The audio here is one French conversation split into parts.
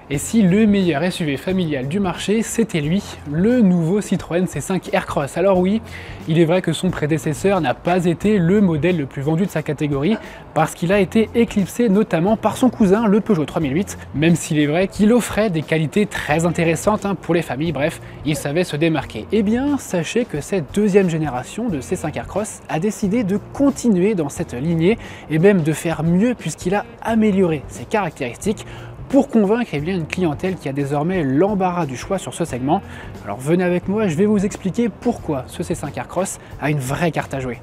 Et si le meilleur SUV familial du marché, c'était lui, le nouveau Citroën C5 Aircross. Alors oui, il est vrai que son prédécesseur n'a pas été le modèle le plus vendu de sa catégorie, parce qu'il a été éclipsé notamment par son cousin, le Peugeot 3008, même s'il est vrai qu'il offrait des qualités très intéressantes pour les familles, bref, il savait se démarquer. Eh bien, sachez que cette deuxième génération de C5 Aircross a décidé de continuer dans cette lignée, et même de faire mieux puisqu'il a amélioré ses caractéristiques, pour convaincre une clientèle qui a désormais l'embarras du choix sur ce segment. Alors venez avec moi, je vais vous expliquer pourquoi ce C5 Aircross a une vraie carte à jouer.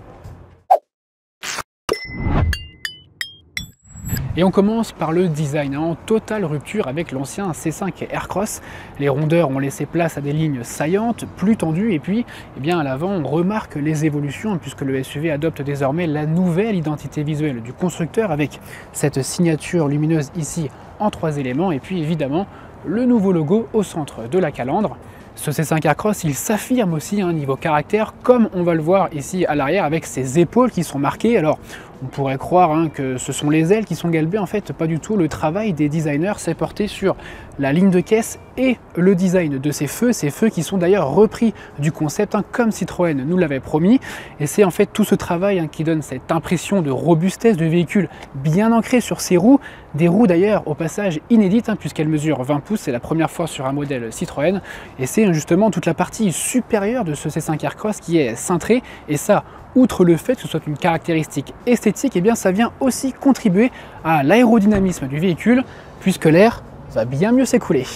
Et on commence par le design, en totale rupture avec l'ancien C5 Aircross. Les rondeurs ont laissé place à des lignes saillantes, plus tendues, et puis à l'avant on remarque les évolutions puisque le SUV adopte désormais la nouvelle identité visuelle du constructeur avec cette signature lumineuse ici en 3 éléments et puis évidemment le nouveau logo au centre de la calandre. Ce C5 Aircross, il s'affirme aussi niveau caractère, comme on va le voir ici à l'arrière avec ses épaules qui sont marquées. Alors on pourrait croire que ce sont les ailes qui sont galbées, en fait pas du tout. Le travail des designers s'est porté sur la ligne de caisse et le design de ces feux qui sont d'ailleurs repris du concept comme Citroën nous l'avait promis. Et c'est en fait tout ce travail qui donne cette impression de robustesse de véhicule bien ancré sur ses roues, des roues d'ailleurs au passage inédites puisqu'elles mesurent 20 pouces, c'est la première fois sur un modèle Citroën, et c'est justement toute la partie supérieure de ce C5 Aircross qui est cintrée, et ça, outre le fait que ce soit une caractéristique esthétique, ça vient aussi contribuer à l'aérodynamisme du véhicule, puisque l'air va bien mieux s'écouler.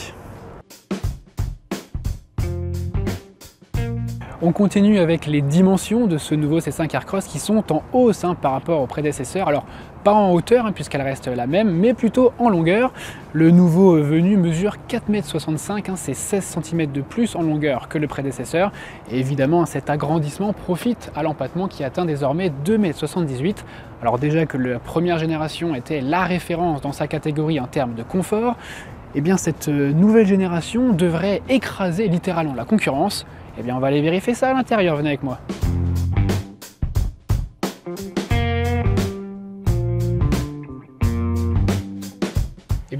On continue avec les dimensions de ce nouveau C5 Aircross qui sont en hausse par rapport au prédécesseur. Alors pas en hauteur puisqu'elle reste la même, mais plutôt en longueur. Le nouveau venu mesure 4,65 m, c'est 16 cm de plus en longueur que le prédécesseur. Et évidemment cet agrandissement profite à l'empattement qui atteint désormais 2,78 m. Alors déjà que la première génération était la référence dans sa catégorie en termes de confort, cette nouvelle génération devrait écraser littéralement la concurrence. On va aller vérifier ça à l'intérieur, venez avec moi.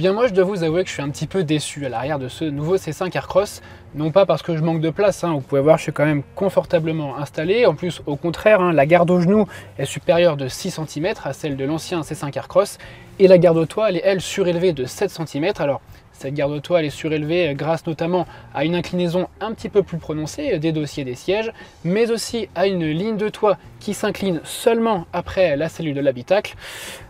Moi je dois vous avouer que je suis un petit peu déçu à l'arrière de ce nouveau C5 Aircross, non pas parce que je manque de place, vous pouvez voir je suis quand même confortablement installé, en plus au contraire la garde au genou est supérieure de 6 cm à celle de l'ancien C5 Aircross, et la garde au toit elle est surélevée de 7 cm. Alors cette garde au toit elle est surélevée grâce notamment à une inclinaison un petit peu plus prononcée des dossiers des sièges, mais aussi à une ligne de toit qui s'incline seulement après la cellule de l'habitacle.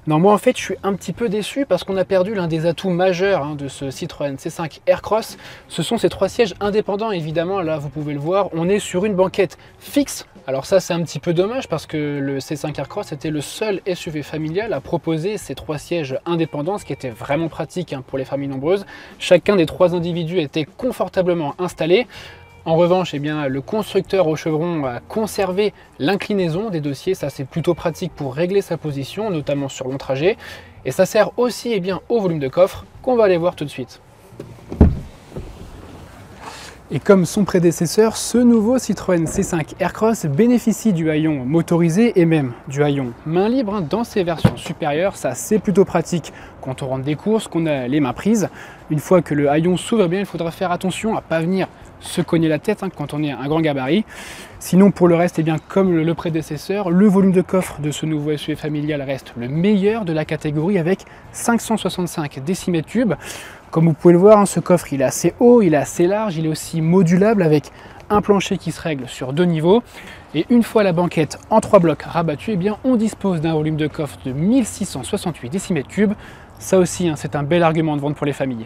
Non, moi en fait je suis un petit peu déçu parce qu'on a perdu l'un des atouts majeurs de ce Citroën C5 Aircross. Ce sont ces 3 sièges indépendants, évidemment, là vous pouvez le voir, on est sur une banquette fixe. Alors ça c'est un petit peu dommage parce que le C5 Aircross était le seul SUV familial à proposer ces 3 sièges indépendants, ce qui était vraiment pratique pour les familles nombreuses. Chacun des 3 individus était confortablement installé. En revanche, le constructeur au chevron a conservé l'inclinaison des dossiers, ça c'est plutôt pratique pour régler sa position, notamment sur long trajet. Et ça sert aussi au volume de coffre qu'on va aller voir tout de suite. Et comme son prédécesseur, ce nouveau Citroën C5 Aircross bénéficie du haillon motorisé et même du haillon main libre dans ses versions supérieures. Ça c'est plutôt pratique quand on rentre des courses, qu'on a les mains prises. Une fois que le haillon s'ouvre, il faudra faire attention à ne pas venir se cogner la tête quand on est un grand gabarit. Sinon pour le reste, comme le prédécesseur, le volume de coffre de ce nouveau SUV familial reste le meilleur de la catégorie avec 565 décimètres-cubes. Comme vous pouvez le voir, ce coffre il est assez haut, il est assez large, il est aussi modulable avec un plancher qui se règle sur 2 niveaux. Et une fois la banquette en 3 blocs rabattue, on dispose d'un volume de coffre de 1668 décimètres-cubes. Ça aussi, c'est un bel argument de vente pour les familles.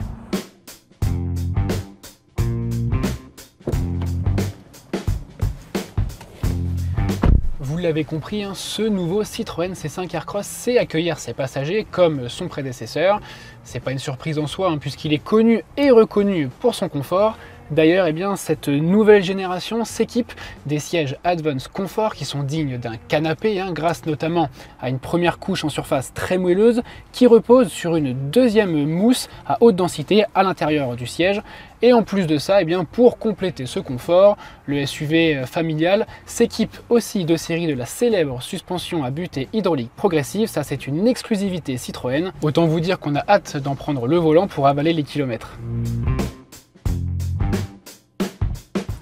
Vous l'avez compris, ce nouveau Citroën C5 Aircross sait accueillir ses passagers comme son prédécesseur. C'est pas une surprise en soi puisqu'il est connu et reconnu pour son confort, D'ailleurs, eh bien, cette nouvelle génération s'équipe des sièges Advance Comfort qui sont dignes d'un canapé, grâce notamment à une première couche en surface très moelleuse qui repose sur une deuxième mousse à haute densité à l'intérieur du siège. Et en plus de ça, eh bien, pour compléter ce confort, le SUV familial s'équipe aussi de série de la célèbre suspension à butée hydraulique progressive. Ça, c'est une exclusivité Citroën. Autant vous dire qu'on a hâte d'en prendre le volant pour avaler les kilomètres.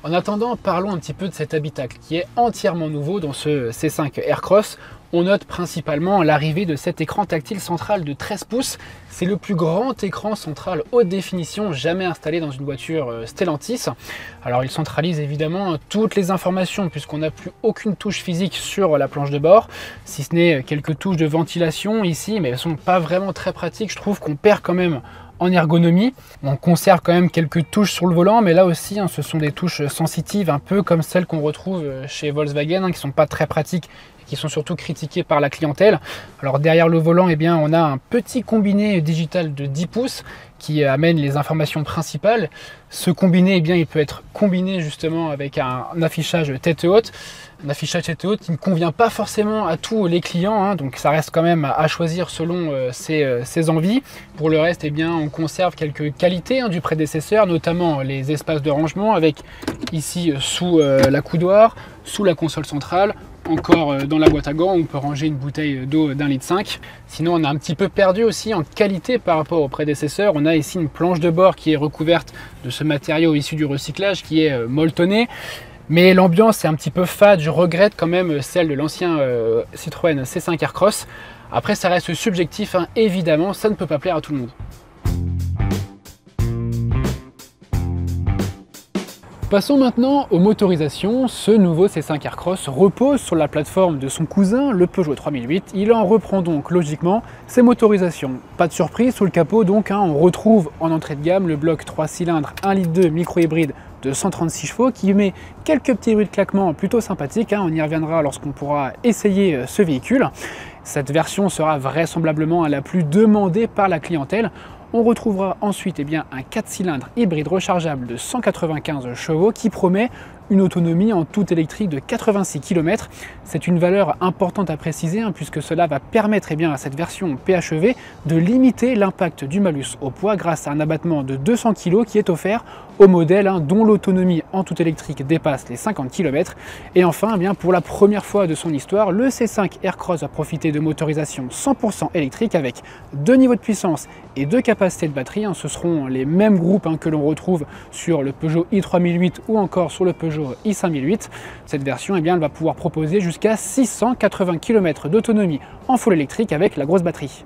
En attendant, parlons un petit peu de cet habitacle qui est entièrement nouveau dans ce C5 Aircross. On note principalement l'arrivée de cet écran tactile central de 13 pouces. C'est le plus grand écran central haute définition jamais installé dans une voiture Stellantis. Alors il centralise évidemment toutes les informations puisqu'on n'a plus aucune touche physique sur la planche de bord, si ce n'est quelques touches de ventilation ici, mais elles ne sont pas vraiment très pratiques. Je trouve qu'on perd quand même en ergonomie. On conserve quand même quelques touches sur le volant, mais là aussi, ce sont des touches sensitives, un peu comme celles qu'on retrouve chez Volkswagen, qui ne sont pas très pratiques et qui sont surtout critiquées par la clientèle. Alors derrière le volant, eh bien, on a un petit combiné digital de 10 pouces qui amène les informations principales. Ce combiné, eh bien, il peut être combiné justement avec un affichage tête haute. Un affichage tête haute qui ne convient pas forcément à tous les clients, donc ça reste quand même à choisir selon ses envies. Pour le reste, eh bien, on conserve quelques qualités du prédécesseur, notamment les espaces de rangement avec ici sous la coudoir, sous la console centrale, encore dans la boîte à gants où on peut ranger une bouteille d'eau d'1,5 litre. Sinon, on a un petit peu perdu aussi en qualité par rapport au prédécesseur. On a ici une planche de bord qui est recouverte de ce matériau issu du recyclage qui est molletonné. Mais l'ambiance est un petit peu fade, je regrette quand même celle de l'ancien Citroën C5 Aircross. Après, ça reste subjectif, évidemment, ça ne peut pas plaire à tout le monde. Passons maintenant aux motorisations. Ce nouveau C5 Aircross repose sur la plateforme de son cousin, le Peugeot 3008. Il en reprend donc logiquement ses motorisations. Pas de surprise, sous le capot donc, on retrouve en entrée de gamme le bloc 3 cylindres 1,2 litre micro-hybride de 136 chevaux qui met quelques petits bruits de claquement plutôt sympathiques. On y reviendra lorsqu'on pourra essayer ce véhicule. Cette version sera vraisemblablement la plus demandée par la clientèle. On retrouvera ensuite un 4 cylindres hybride rechargeable de 195 chevaux qui promet une autonomie en tout électrique de 86 km. C'est une valeur importante à préciser puisque cela va permettre à cette version PHEV de limiter l'impact du malus au poids grâce à un abattement de 200 kg qui est offert au modèle dont l'autonomie en tout électrique dépasse les 50 km. Et enfin, pour la première fois de son histoire, le C5 Aircross va profiter de motorisation 100% électrique avec 2 niveaux de puissance et 2 capacités de batterie. Ce seront les mêmes groupes que l'on retrouve sur le Peugeot i3008 ou encore sur le Peugeot i5008. Cette version, elle va pouvoir proposer jusqu'à 680 km d'autonomie en full électrique avec la grosse batterie.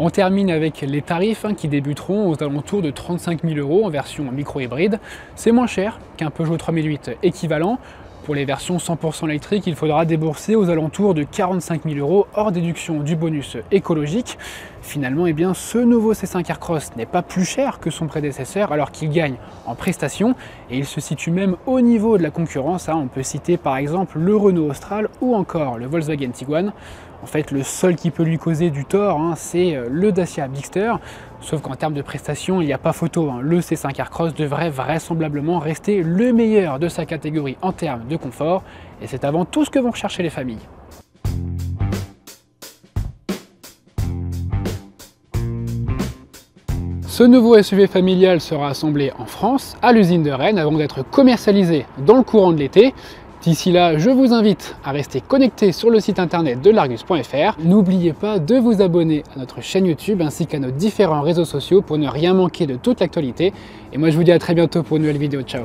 On termine avec les tarifs qui débuteront aux alentours de 35 000 € en version micro-hybride. C'est moins cher qu'un Peugeot 3008 équivalent. Pour les versions 100% électriques, il faudra débourser aux alentours de 45 000 € hors déduction du bonus écologique. Finalement, ce nouveau C5 Aircross n'est pas plus cher que son prédécesseur alors qu'il gagne en prestations et il se situe même au niveau de la concurrence. On peut citer par exemple le Renault Austral ou encore le Volkswagen Tiguan. En fait, le seul qui peut lui causer du tort, c'est le Dacia Bigster. Sauf qu'en termes de prestations, il n'y a pas photo. Le C5 Aircross devrait vraisemblablement rester le meilleur de sa catégorie en termes de confort. Et c'est avant tout ce que vont rechercher les familles. Ce nouveau SUV familial sera assemblé en France, à l'usine de Rennes, avant d'être commercialisé dans le courant de l'été. D'ici là, je vous invite à rester connecté sur le site internet de largus.fr. N'oubliez pas de vous abonner à notre chaîne YouTube ainsi qu'à nos différents réseaux sociaux pour ne rien manquer de toute l'actualité. Et moi je vous dis à très bientôt pour une nouvelle vidéo. Ciao!